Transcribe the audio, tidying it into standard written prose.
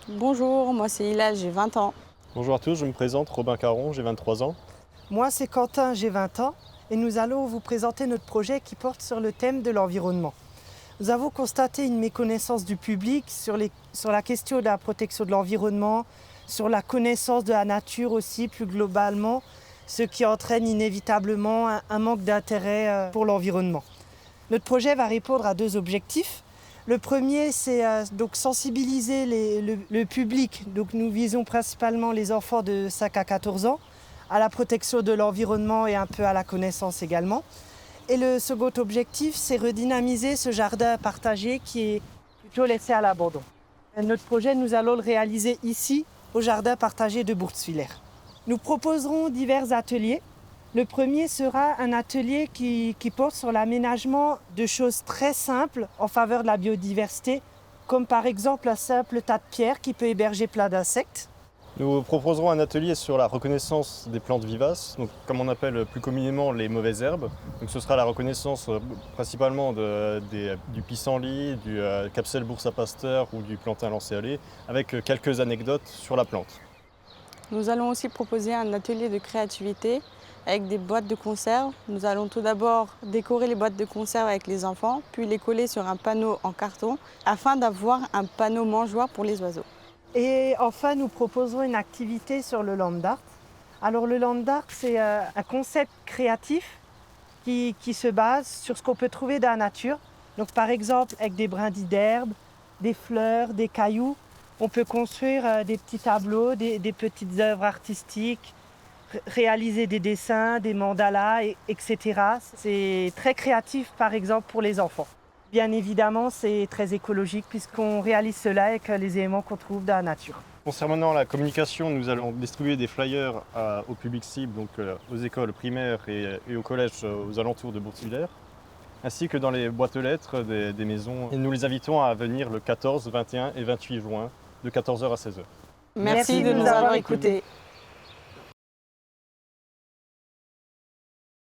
Bonjour, moi c'est Hilal, j'ai 20 ans. Bonjour à tous, je me présente, Robin Caron, j'ai 23 ans. Moi, c'est Quentin, j'ai 20 ans et nous allons vous présenter notre projet qui porte sur le thème de l'environnement. Nous avons constaté une méconnaissance du public sur la question de la protection de l'environnement, sur la connaissance de la nature aussi plus globalement, ce qui entraîne inévitablement un manque d'intérêt pour l'environnement. Notre projet va répondre à deux objectifs. Le premier, c'est donc sensibiliser le public. Donc nous visons principalement les enfants de 5 à 14 ans à la protection de l'environnement et un peu à la connaissance également. Et le second objectif, c'est redynamiser ce jardin partagé qui est plutôt laissé à l'abandon. Notre projet, nous allons le réaliser ici, au jardin partagé de Bourtzwiller. Nous proposerons divers ateliers. Le premier sera un atelier qui porte sur l'aménagement de choses très simples en faveur de la biodiversité, comme par exemple un simple tas de pierres qui peut héberger plein d'insectes. Nous proposerons un atelier sur la reconnaissance des plantes vivaces, donc comme on appelle plus communément les mauvaises herbes. Donc ce sera la reconnaissance principalement du pissenlit, du Capsule Bursa Pasteur ou du plantain lancéolé, avec quelques anecdotes sur la plante. Nous allons aussi proposer un atelier de créativité avec des boîtes de conserve. Nous allons tout d'abord décorer les boîtes de conserve avec les enfants, puis les coller sur un panneau en carton afin d'avoir un panneau mangeoire pour les oiseaux. Et enfin, nous proposerons une activité sur le land art. Alors le land art, c'est un concept créatif qui se base sur ce qu'on peut trouver dans la nature. Donc par exemple, avec des brindilles d'herbe, des fleurs, des cailloux, on peut construire des petits tableaux, des petites œuvres artistiques, réaliser des dessins, des mandalas, etc. C'est très créatif par exemple pour les enfants. Bien évidemment, c'est très écologique puisqu'on réalise cela avec les éléments qu'on trouve dans la nature. Concernant la communication, nous allons distribuer des flyers au public cible, donc aux écoles primaires et aux collèges aux alentours de Bourtzwiller, ainsi que dans les boîtes aux lettres des maisons. Et nous les invitons à venir le 14, 21 et 28 juin, de 14h à 16h. Merci de nous avoir écoutés.